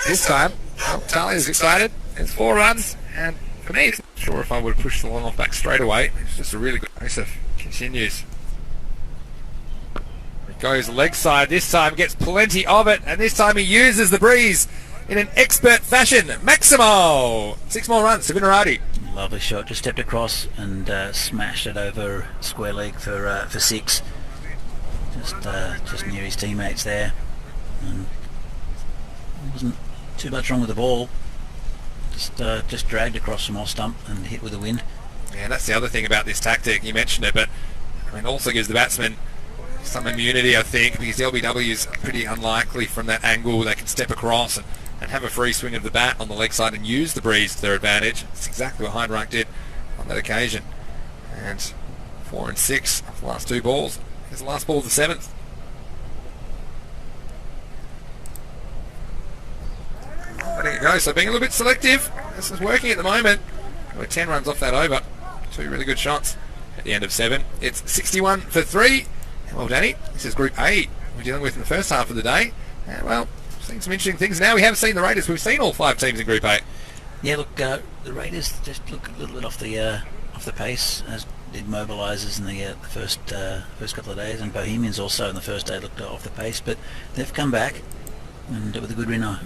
This time, well, Talia's excited. It's 4 runs, and for me, I'm not sure if I would have pushed the long off back straight away. It's just a really good Joseph continues. It goes leg side this time, gets plenty of it, and this time he uses the breeze in an expert fashion. Maximo! 6 more runs to Vinarati. Lovely shot, just stepped across and smashed it over square leg for 6. Just near his teammates there. And wasn't too much wrong with the ball. Just dragged across from off stump and hit with the wind. Yeah, that's the other thing about this tactic. You mentioned it, but I mean, also gives the batsman some immunity, I think, because the LBW is pretty unlikely from that angle. They can step across and have a free swing of the bat on the leg side and use the breeze to their advantage. It's exactly what Heinrich did on that occasion. And 4 and 6 off the last 2 balls. Here's the last ball of the 7th. Oh, there you go. So being a little bit selective. This is working at the moment. We're 10 runs off that over. 2 really good shots at the end of 7. It's 61 for 3. Well, Danny, this is Group A we're dealing with in the first half of the day. And, well, seen some interesting things now. We haven't seen the Raiders. We've seen all 5 teams in Group A. Yeah, look, the Raiders just look a little bit off the pace, as did Mobilisers in the first couple of days, and Bohemians also in the first day looked off the pace, but they've come back and with a good winner,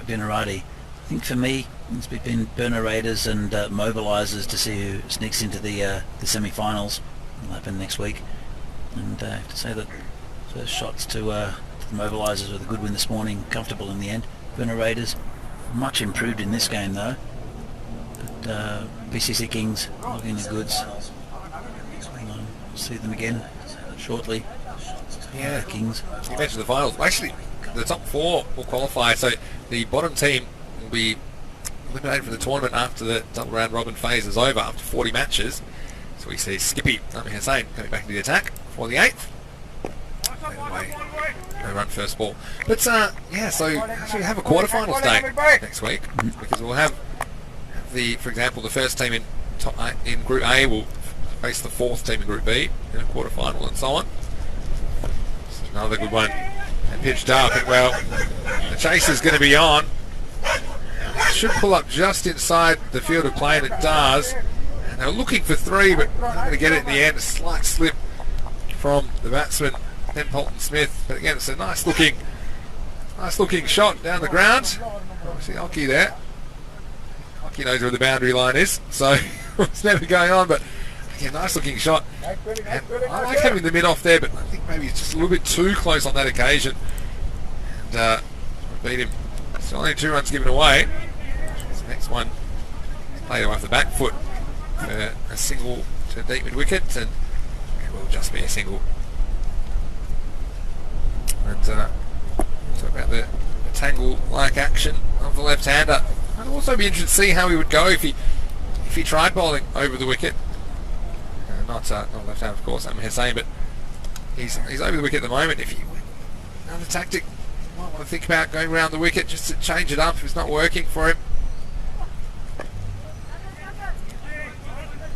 Vinarati. I think for me, it's been Burner Raiders and Mobilisers to see who sneaks into the semi-finals. It'll happen next week, and I have to say that first shots to the Mobilisers with a good win this morning, comfortable in the end. Burner Raiders much improved in this game though, but VCC Kings looking the goods. We'll see them again shortly. Yeah, Kings. You mentioned the finals. Actually, the top 4 will qualify, so the bottom team will be eliminated from the tournament after the double round robin phase is over, after 40 matches. So we see Skippy Hussain coming back into the attack for the 8th. Anyway, no run first ball. But yeah, so actually have a quarterfinals day next week, because we'll have for example, the first team in Group A will face the 4th team in Group B in a quarterfinal, and so on. This is another good one. And pitched up, and well, the chase is going to be on. It should pull up just inside the field of play, and it does. And they were looking for 3, but not going to get it in the end. A slight slip from the batsman, Ben Polton-Smith. But again, it's a nice looking shot down the ground. Obviously, Oki there. Oki knows where the boundary line is, so it's never going on. But again, nice looking shot. And I like having the mid off there, but I think maybe it's just a little bit too close on that occasion. And beat him. Still only 2 runs given away. This next one played off the back foot for a single to deep mid wicket, and it will just be a single. And talk about the tangle-like action of the left-hander. I'd also be interested to see how he would go if he tried bowling over the wicket. Not left-hand, of course, Hussain, but he's over the wicket at the moment. If you another tactic, you might want to think about going around the wicket just to change it up if it's not working for him.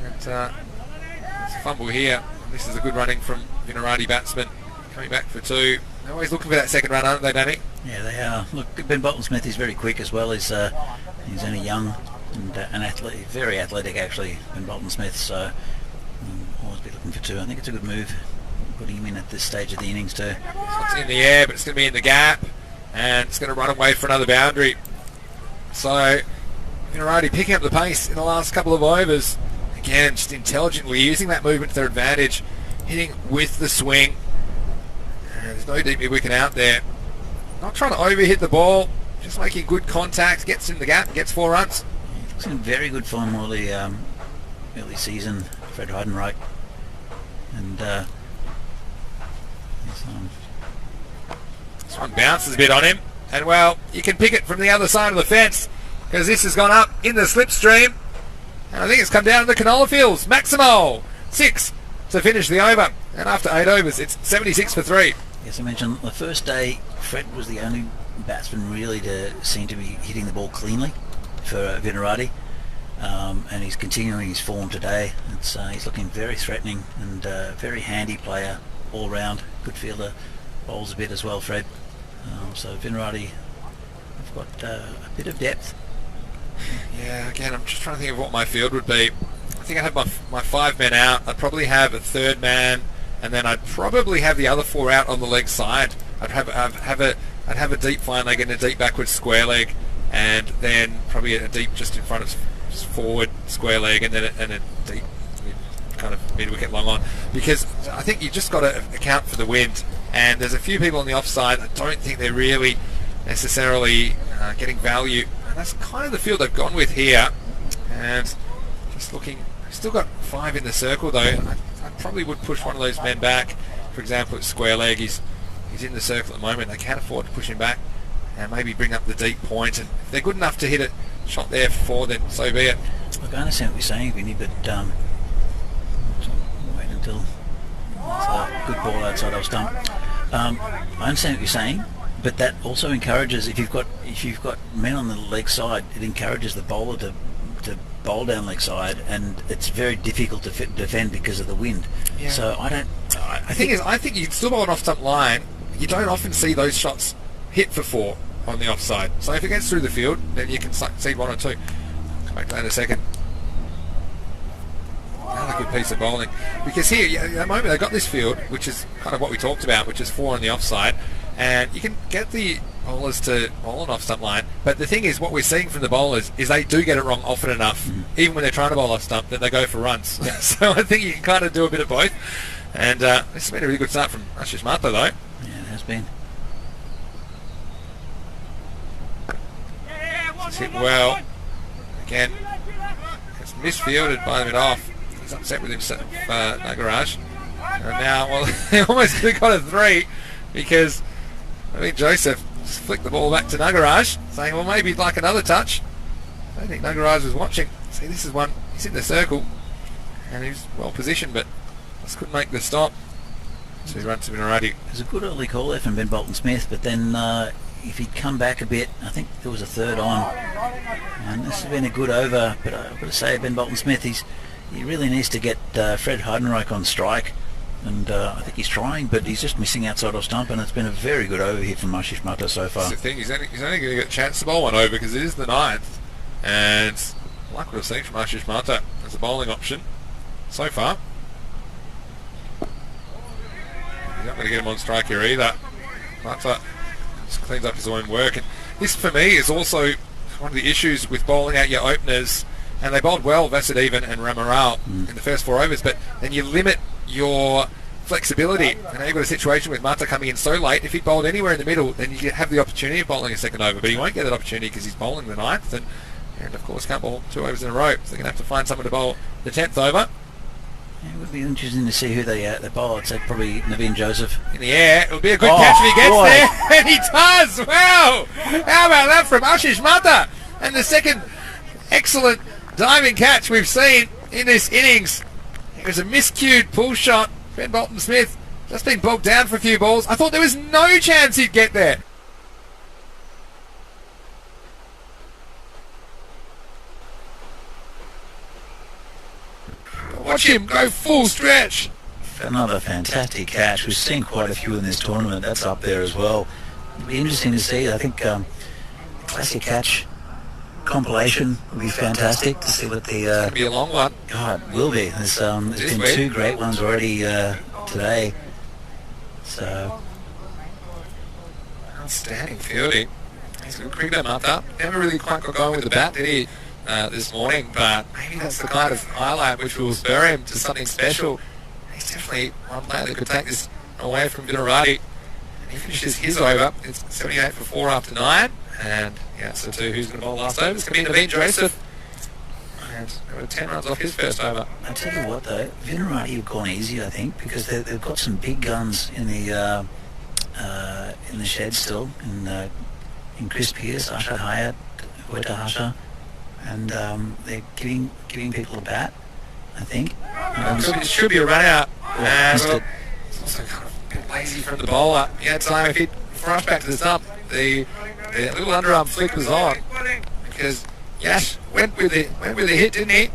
And there's a fumble here. This is a good running from Vinarati batsman, coming back for 2. They're always looking for that second run, aren't they, Danny? Yeah, they are. Look, Ben Bolton-Smith is very quick as well. He's only young and an athlete, very athletic actually, Ben Bolton-Smith. So always be looking for 2. I think it's a good move, putting him in at this stage of the innings too. It's in the air, but it's going to be in the gap, and it's going to run away for another boundary. So Vinarati picking up the pace in the last couple of overs. Again, just intelligently using that movement to their advantage, hitting with the swing. And there's no deep mid wicket out there. Not trying to overhit the ball, just making good contact, gets in the gap, gets 4 runs. It's in very good form early season, Fred Heidenreich. And this one bounces a bit on him, and well, you can pick it from the other side of the fence, because this has gone up in the slipstream, and I think it's come down to the canola fields. Maximo 6 to finish the over, and after 8 overs it's 76 for 3. Yes, I mentioned the first day Fred was the only batsman really to seem to be hitting the ball cleanly for Vinarati, and he's continuing his form today. He's looking very threatening and very handy player all round, good fielder, bowls a bit as well, Fred. So Vinarati I've got a bit of depth. Yeah, again, I'm just trying to think of what my field would be. I think I'd have my 5 men out. I'd probably have a third man, and then I'd probably have the other 4 out on the leg side. I'd have a deep fine leg and a deep backward square leg, and then probably a deep just in front of forward square leg, and then a deep kind of mid wicket long on. Because I think you just got to account for the wind, and there's a few people on the offside. I don't think they're really necessarily getting value, and that's kind of the field they've gone with here. And just looking, still got 5 in the circle though. I probably would push one of those men back. For example, at square leg, he's in the circle at the moment. They can't afford to push him back, and maybe bring up the deep point. And if they're good enough to hit a shot there for 4, then so be it. Look, I understand what you're saying, Vinny, but wait until it's a good ball outside our stump. I understand what you're saying, but that also encourages, if you've got men on the leg side, it encourages the bowler to bowl down leg side, and it's very difficult to defend because of the wind. Yeah. So I think you can still bowl an off stump line. You don't often see those shots hit for 4 on the offside. So if it gets through the field, then you can succeed 1 or 2. Come back to that in a second. Another good piece of bowling. Because here, at the moment, they've got this field, which is kind of what we talked about, which is 4 on the offside, and you can get the bowlers to bowl an off stump line. But the thing is, what we're seeing from the bowlers is they do get it wrong often enough, even when they're trying to bowl off stump, that they go for runs. Yeah. So I think you can kind of do a bit of both. And this has been a really good start from Ashish Mata, though. Yeah, it has been. It's hit well. Again, it's misfielded by the mid-off. He's upset with himself, Nagaraj. And now, well, they almost got a 3 because I think Joseph flicked the ball back to Nagaraj, saying, well, maybe he'd like another touch. I don't think Nagaraj was watching. See, this is one. He's in the circle, and he's well positioned, but just couldn't make the stop. 2 runs to Minarati. It was a good early call there from Ben Bolton-Smith, but then if he'd come back a bit, I think there was a 3rd on. And this has been a good over, but I've got to say, Ben Bolton-Smith, he really needs to get Fred Heidenreich on strike. And I think he's trying, but he's just missing outside off stump, and it's been a very good over here from Ashish Mata so far. That's the thing, he's only going to get a chance to bowl one over because it is the 9th, and like what I've seen from Ashish Mata as a bowling option so far. He's not going to get him on strike here either. Mata just cleans up his own work, and this for me is also one of the issues with bowling out your openers, and they bowled well, Vasudevan and Ramaral in the first 4 overs, but then you limit your flexibility, and now you've got a situation with Mata coming in so late. If he bowled anywhere in the middle, then you have the opportunity of bowling a second over, but he won't get that opportunity because he's bowling the 9th, and of course can't bowl 2 overs in a row, so they're going to have to find someone to bowl the 10th over. Yeah, it would be interesting to see who they bowl. I'd say probably Naveen Joseph. In the air, it'll be a good catch if he gets there, and he does! Wow! How about that from Ashish Mata? And the second excellent diving catch we've seen in this innings. It was a miscued pull shot. Ben Bolton-Smith just been bogged down for a few balls. I thought there was no chance he'd get there. Watch him go full stretch. Another fantastic catch. We've seen quite a few in this tournament. That's up there as well. It'll be interesting to see. I think classic catch compilation will be fantastic to see what the... It'll be a long one. God, it will be. There's been 2 great ones already today. So... Outstanding fielding. He's going to cricket him up. Never really quite got going with the bat, did he, this morning? But maybe that's the kind of highlight which will spur him to something special. He's definitely one player that could take this away from Vinarati. And he finishes his over. It's 78 for 4 after 9. And yeah, so who's going to bowl last over? It's going to be Naveen Joseph. And there were 10 runs off his first over. I tell you what though, Vinarati have gone easy, I think, because they've got some big guns in the shed still, in Chris Pearce, Asha Hayat, Weta Hasha, and they're giving people a bat, I think. It should be a run out. Missed it. It's also kind of a bit lazy from the bowler. He had time if he'd rush back to the stump. The little underarm flick was on because Yash went with the hit, didn't he?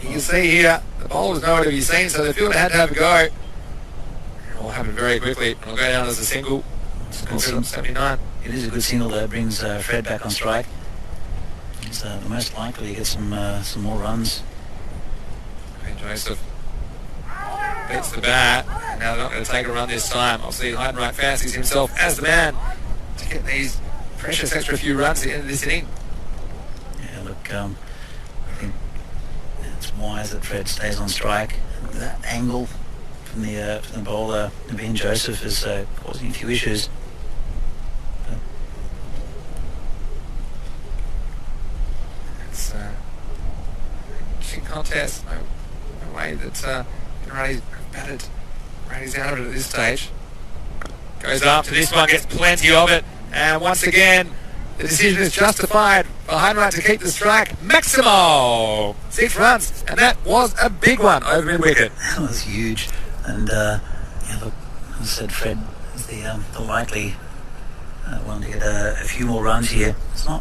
You can see here the bowler was nowhere to be seen, so the fielder had to have a go. It all happened very quickly. I'll go down as a single. Score 79. it is a good single that brings Fred back on strike. He's most likely to get some more runs. Ben Joseph beats the bat. Now they're not going to take a run this time. Obviously, Heidenreich fancies himself as the man to get these precious extra few runs at the end of this inning. Yeah, look, I think it's wise that Fred stays on strike. That angle from the bowler, Ben Joseph, is causing a few issues. It's an interesting contest. No way that Ray's batted. Ray's out of it at this stage. Goes after this one, gets plenty of it, and once again the decision is justified for Heidenreich to keep the strike. Maximo! 6 runs, and that was a big one over in wicket. That was huge, and yeah, look, as I said, Fred is the likely one to get a few more runs here. It's not